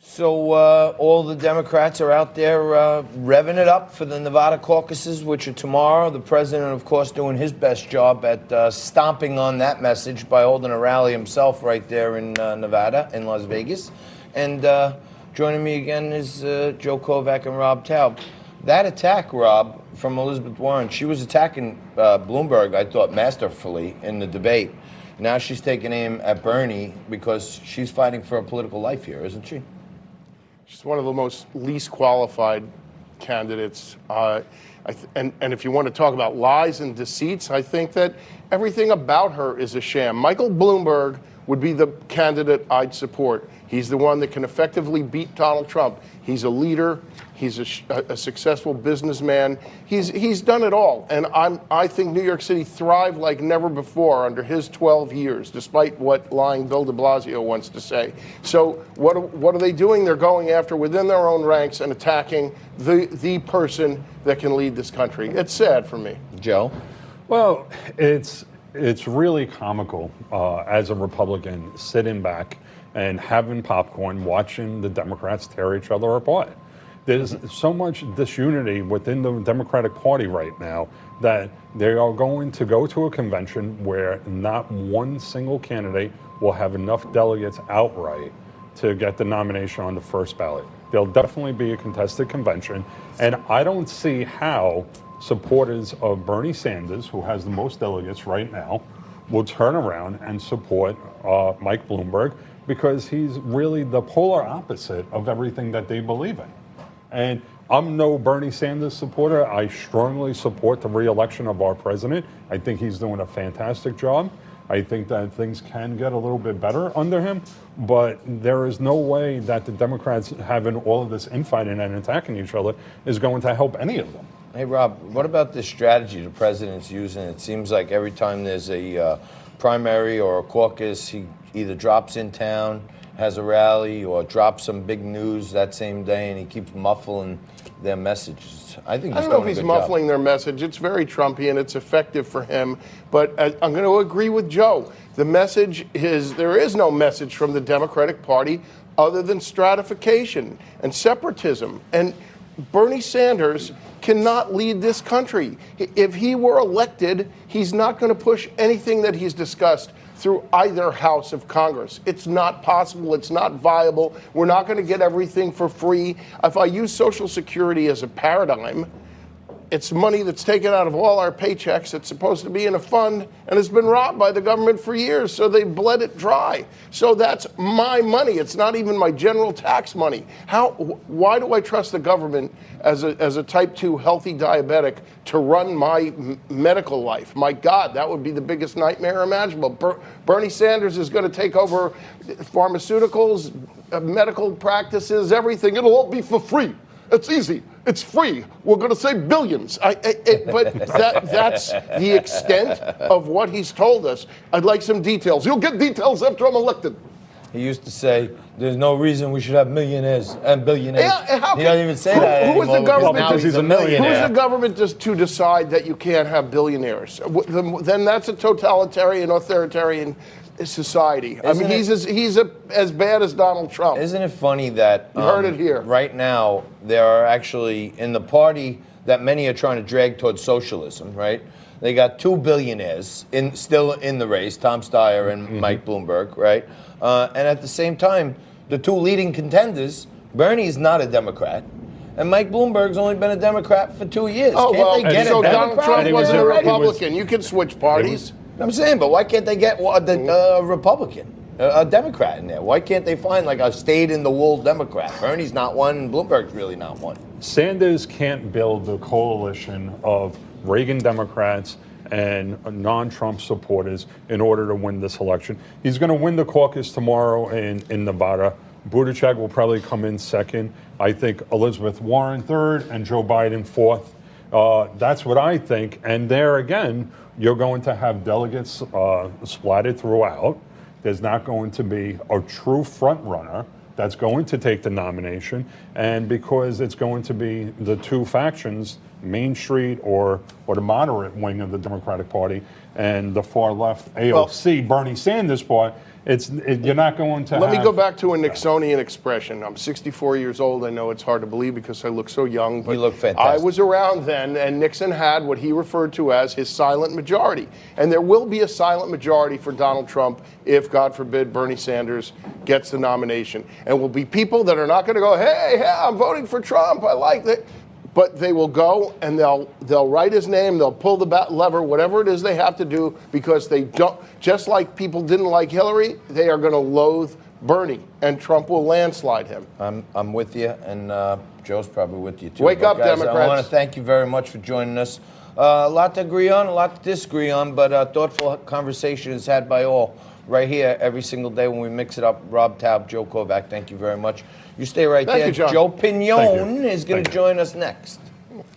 So all the Democrats are out there revving it up for the Nevada caucuses, which are tomorrow. The president, of course, doing his best job at stomping on that message by holding a rally himself right there in Nevada, in Las Vegas. And joining me again is Joe Kovac and Rob Taub. That attack, Rob, from Elizabeth Warren, she was attacking Bloomberg, I thought, masterfully in the debate. Now she's taking aim at Bernie because she's fighting for a political life here, isn't she? She's one of the most least qualified candidates. And if you want to talk about lies and deceits, I think that everything about her is a sham. Michael Bloomberg would be the candidate I'd support. He's the one that can effectively beat Donald Trump. He's a leader. He's a successful businessman. He's done it all. And I think New York City thrived like never before under his 12 years, despite what lying Bill de Blasio wants to say. So what are they doing? They're going after within their own ranks and attacking the person that can lead this country. It's sad for me. Joe? Well, it's really comical as a Republican sitting back and having popcorn, watching the Democrats tear each other apart. There's so much disunity within the Democratic Party right now that they are going to go to a convention where not one single candidate will have enough delegates outright to get the nomination on the first ballot. There'll definitely be a contested convention, and I don't see how supporters of Bernie Sanders, who has the most delegates right now, will turn around and support Mike Bloomberg, because he's really the polar opposite of everything that they believe in. And I'm no Bernie Sanders supporter. I strongly support the re-election of our president. I think he's doing a fantastic job. I think that things can get a little bit better under him, but there is no way that the Democrats having all of this infighting and attacking each other is going to help any of them. Hey, Rob, what about this strategy the president's using? It seems like every time there's a primary or a caucus, he either drops in town, has a rally, or drops some big news that same day, and he keeps muffling their messages. I don't know if he's muffling their message. It's very Trumpy, and it's effective for him. But I'm going to agree with Joe. The message is there is no message from the Democratic Party other than stratification and separatism. And Bernie Sanders cannot lead this country. If he were elected, he's not going to push anything that he's discussed through either house of Congress. It's not possible. It's not viable. We're not going to get everything for free. If I use Social Security as a paradigm, it's money that's taken out of all our paychecks. It's supposed to be in a fund, and it's been robbed by the government for years, so they bled it dry. So that's my money. It's not even my general tax money. Why do I trust the government as a type 2 healthy diabetic to run my medical life? My God, that would be the biggest nightmare imaginable. Bernie Sanders is going to take over pharmaceuticals, medical practices, everything. It'll all be for free. It's easy. It's free. We're going to save billions. But that's the extent of what he's told us. I'd like some details. You'll get details after I'm elected. He used to say, there's no reason we should have millionaires and billionaires. Yeah, he doesn't even say that Who is the government? now he's a millionaire. Who is the government to decide that you can't have billionaires? Then that's a totalitarian, authoritarian society. He's as bad as Donald Trump. Isn't it funny that you heard it here? Right now, there are actually in the party that many are trying to drag towards socialism, right? They got two billionaires still in the race, Tom Steyer and Mike Bloomberg, right? And at the same time, the two leading contenders, Bernie's not a Democrat, and Mike Bloomberg's only been a Democrat for 2 years. Oh, Can't they get so a Donald Democrat? Trump wasn't a Republican. You can switch parties. I'm saying, but why can't they get a Republican, a Democrat in there? Why can't they find like a stayed-in-the-wool Democrat? Bernie's not one, and Bloomberg's really not one. Sanders can't build a coalition of Reagan Democrats and non-Trump supporters in order to win this election. He's going to win the caucus tomorrow in Nevada. Buttigieg will probably come in second. I think Elizabeth Warren third and Joe Biden fourth. That's what I think. And there again, you're going to have delegates splattered throughout. There's not going to be a true front runner that's going to take the nomination. And because it's going to be the two factions, Main Street or the moderate wing of the Democratic Party and the far left AOC, Bernie Sanders part, you're not going to. Let me go back to a Nixonian expression. I'm 64 years old. I know it's hard to believe because I look so young. But you look fantastic. I was around then, and Nixon had what he referred to as his silent majority. And there will be a silent majority for Donald Trump if, God forbid, Bernie Sanders gets the nomination. And will be people that are not going to go, hey, I'm voting for Trump. I like that. But they will go and they'll write his name, they'll pull the lever, whatever it is they have to do, because they don't, just like people didn't like Hillary, they are going to loathe Bernie, and Trump will landslide him. I'm with you, and Joe's probably with you too. Wake up, guys, Democrats. I want to thank you very much for joining us. A lot to agree on, a lot to disagree on, but a thoughtful conversation is had by all right here every single day when we mix it up. Rob Taub, Joe Kovac, thank you very much. You stay right Thank there. you, John. Joe Pignone Thank you. is going to Thank you. join us next.